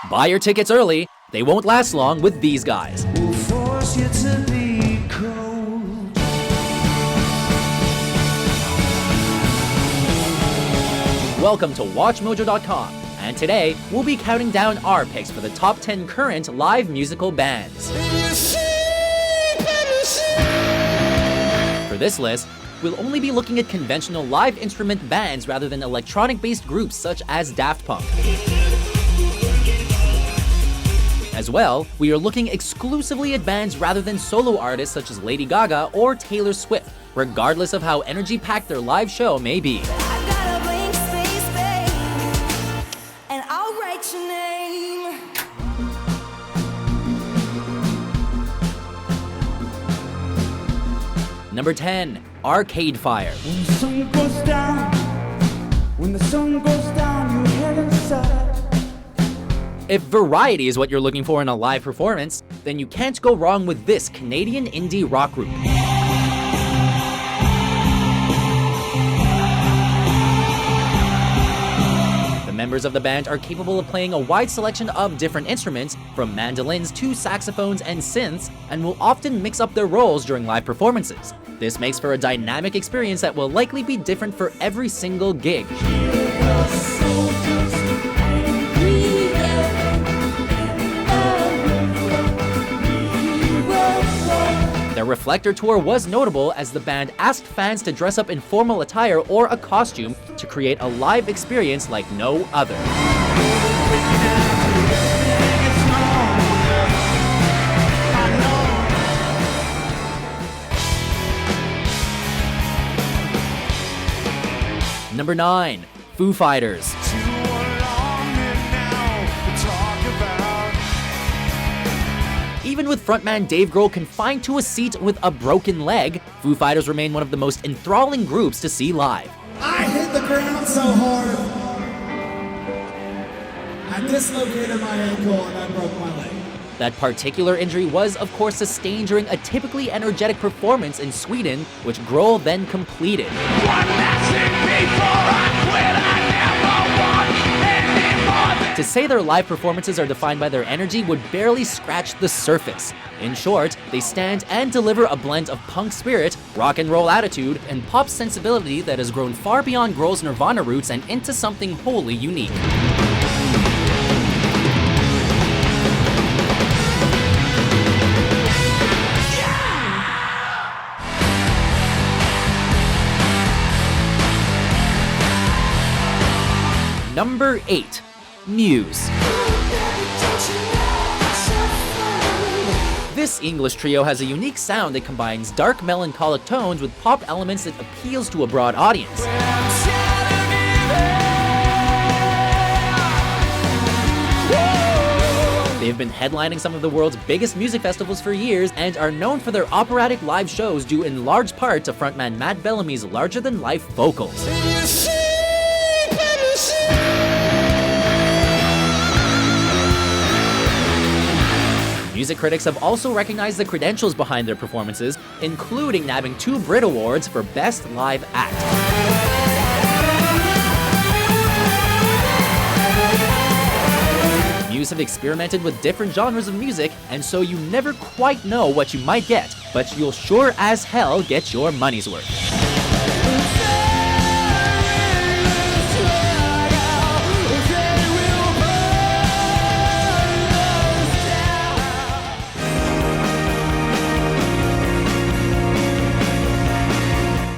Buy your tickets early. They won't last long with these guys. We'll force you to be cold. Welcome to WatchMojo.com, and today we'll be counting down our picks for the top 10 current live musical bands. For this list, we'll only be looking at conventional live instrument bands rather than electronic-based groups such as Daft Punk. As well, we are looking exclusively at bands rather than solo artists such as Lady Gaga or Taylor Swift, regardless of how energy-packed their live show may be. Number 10, Arcade Fire. When the sun goes down, when the sun goes down, you head inside. If variety is what you're looking for in a live performance, then you can't go wrong with this Canadian indie rock group. The members of the band are capable of playing a wide selection of different instruments, from mandolins to saxophones and synths, and will often mix up their roles during live performances. This makes for a dynamic experience that will likely be different for every single gig. Their Reflector tour was notable as the band asked fans to dress up in formal attire or a costume to create a live experience like no other. Number 9, Foo Fighters. Even with frontman Dave Grohl confined to a seat with a broken leg, Foo Fighters remain one of the most enthralling groups to see live. I hit the ground so hard, I dislocated my ankle and I broke my leg. That particular injury was, of course, sustained during a typically energetic performance in Sweden, which Grohl then completed. One message before I quit, I never want anymore. To say their live performances are defined by their energy would barely scratch the surface. In short, they stand and deliver a blend of punk spirit, rock and roll attitude, and pop sensibility that has grown far beyond Grohl's Nirvana roots and into something wholly unique. Number 8, Muse. This English trio has a unique sound that combines dark melancholic tones with pop elements that appeals to a broad audience. They've been headlining some of the world's biggest music festivals for years and are known for their operatic live shows due in large part to frontman Matt Bellamy's larger-than-life vocals. Music critics have also recognized the credentials behind their performances, including nabbing 2 Brit Awards for Best Live Act. Muse have experimented with different genres of music, and so you never quite know what you might get, but you'll sure as hell get your money's worth.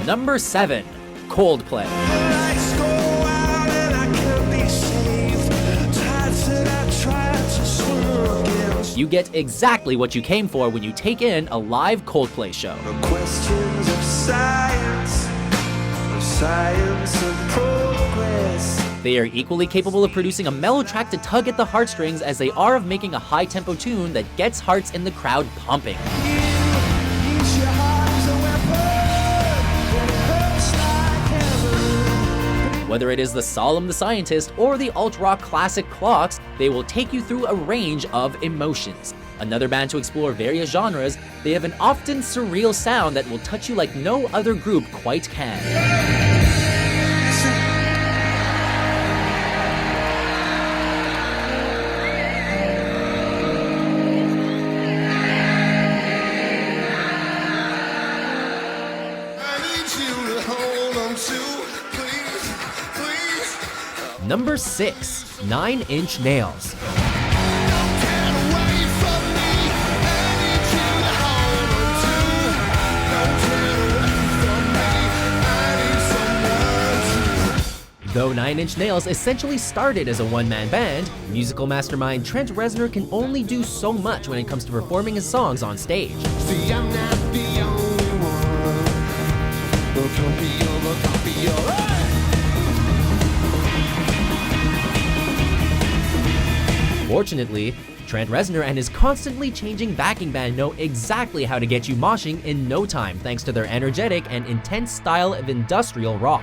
Number 7, Coldplay. You get exactly what you came for when you take in a live Coldplay show. Questions of science and progress. They are equally capable of producing a mellow track to tug at the heartstrings as they are of making a high-tempo tune that gets hearts in the crowd pumping. Whether it is the Solemn the Scientist or the alt-rock classic Clocks, they will take you through a range of emotions. Another band to explore various genres, they have an often surreal sound that will touch you like no other group quite can. Number 6. 9 Inch Nails. Though 9 Inch Nails essentially started as a one-man band, musical mastermind Trent Reznor can only do so much when it comes to performing his songs on stage. See, I'm not the only one. Look, Fortunately, Trent Reznor and his constantly changing backing band know exactly how to get you moshing in no time thanks to their energetic and intense style of industrial rock.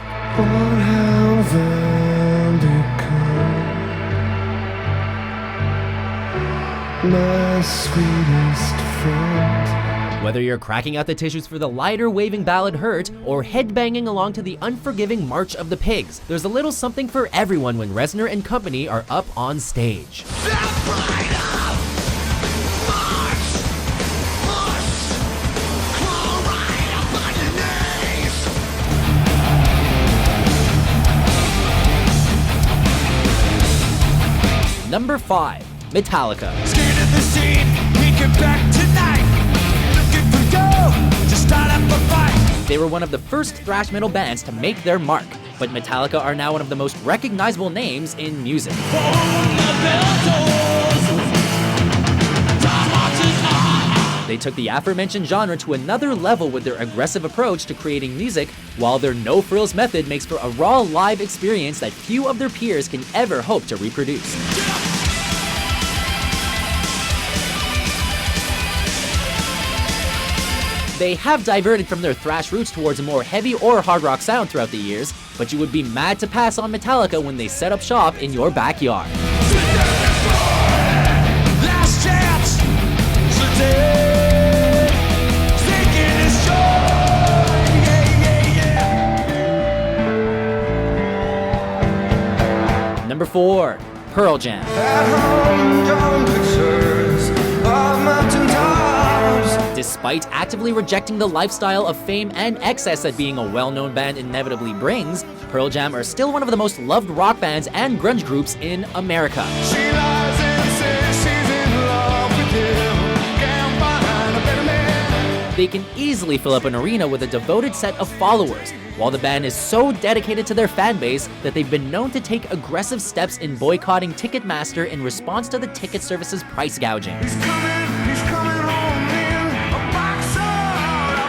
my sweetest friend. Whether you're cracking out the tissues for the lighter waving ballad Hurt or headbanging along to the unforgiving March of the Pigs, there's a little something for everyone when Reznor and company are up on stage. Number 5. Metallica. Scared of the scene, we get back tonight. Looking for you, just start up a fight. They were one of the first thrash metal bands to make their mark, but Metallica are now one of the most recognizable names in music. They took the aforementioned genre to another level with their aggressive approach to creating music, while their no-frills method makes for a raw live experience that few of their peers can ever hope to reproduce. They have diverted from their thrash roots towards a more heavy or hard rock sound throughout the years, but you would be mad to pass on Metallica when they set up shop in your backyard. Last chance today. Thinking it's joy. Yeah. Number 4. Pearl Jam. At home, drawn pictures of mountain tops. Despite actively rejecting the lifestyle of fame and excess that being a well-known band inevitably brings, Pearl Jam are still one of the most loved rock bands and grunge groups in America. She lies and says she's in love with him. Can't find a better man. They can easily fill up an arena with a devoted set of followers, while the band is so dedicated to their fan base that they've been known to take aggressive steps in boycotting Ticketmaster in response to the ticket service's price gouging. He's coming home in a box or a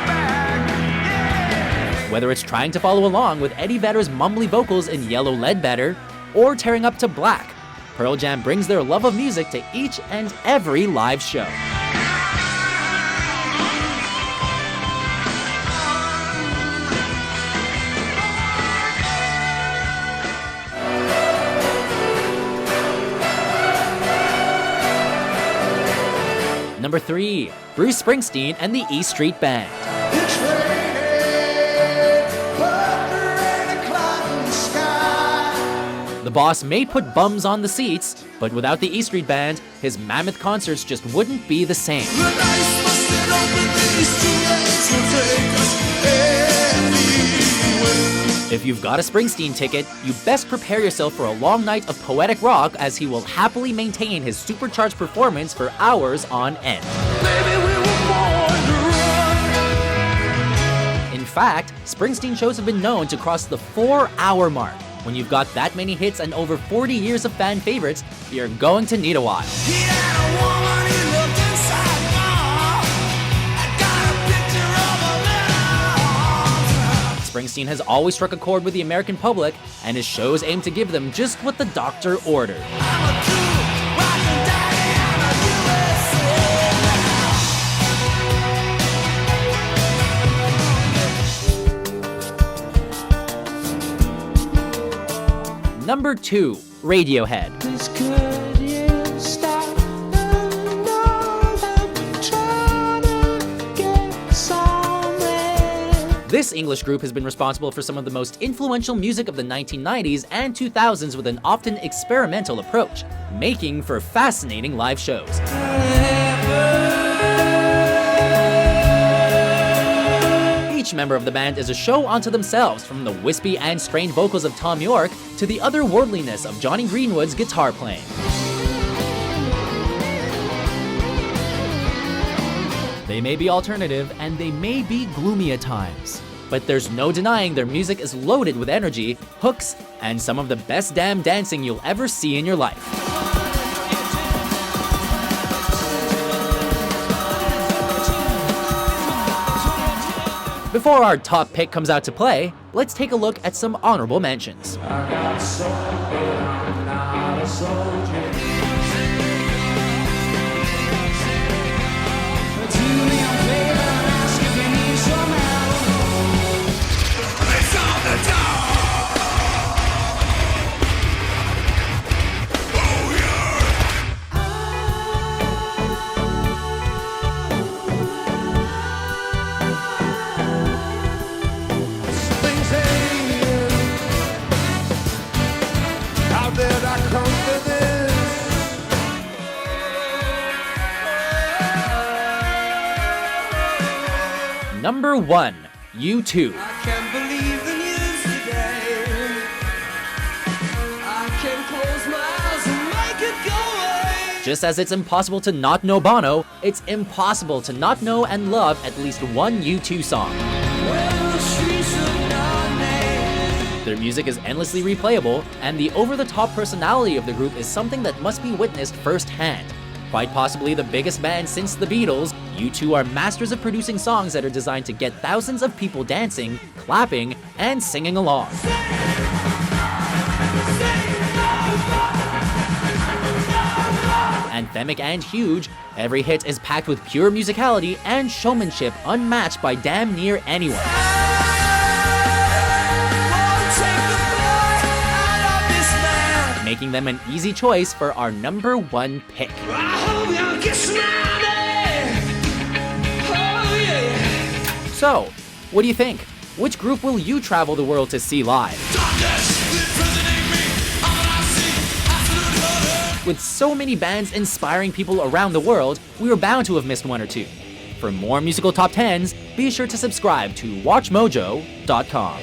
bag. Yeah. Whether it's trying to follow along with Eddie Vedder's mumbly vocals in Yellow Ledbetter, or tearing up to Black, Pearl Jam brings their love of music to each and every live show. Number 3. Bruce Springsteen and the E Street Band. It's raining, but there ain't a cloud in the sky. The boss may put bums on the seats, but without the E Street Band, his mammoth concerts just wouldn't be the same. The dice must have opened, these two legs will take us anywhere. If you've got a Springsteen ticket, you best prepare yourself for a long night of poetic rock, as he will happily maintain his supercharged performance for hours on end. Baby, we were born to run. In fact, Springsteen shows have been known to cross the 4-hour mark. When you've got that many hits and over 40 years of fan favorites, you're going to need a while. He had a woman, he looked inside. I got a picture of a little. Springsteen has always struck a chord with the American public, and his shows aim to give them just what the doctor ordered. I'm a true rockin' daddy, I'm a USA. Number 2. Radiohead. This could you stop? I know that we're trying to get somewhere. This English group has been responsible for some of the most influential music of the 1990s and 2000s with an often experimental approach, making for fascinating live shows. Each Each member of the band is a show unto themselves, from the wispy and strained vocals of Tom York to the otherworldliness of Johnny Greenwood's guitar playing. They may be alternative, and they may be gloomy at times, but there's no denying their music is loaded with energy, hooks, and some of the best damn dancing you'll ever see in your life. Before our top pick comes out to play, let's take a look at some honorable mentions. I got soul, but I'm not a soldier. It's on the door. Oh yeah. Springsteen, how did I come to this? Number 1, U2. I can't believe the news today. I can close my eyes and make it go away. Just as it's impossible to not know Bono, it's impossible to not know and love at least one U2 song. Well, the streets of Narnia. Their music is endlessly replayable, and the over-the-top personality of the group is something that must be witnessed firsthand. Quite possibly the biggest band since the Beatles, U2 are masters of producing songs that are designed to get thousands of people dancing, clapping, and singing along. Anthemic and huge, every hit is packed with pure musicality and showmanship unmatched by damn near anyone. Won't take the boy out of this man. Making them an easy choice for our number 1 pick. I hope y'all get snotty. Oh yeah. So, what do you think? Which group will you travel the world to see live? With so many bands inspiring people around the world, we were bound to have missed one or two. For more musical top 10s, be sure to subscribe to WatchMojo.com.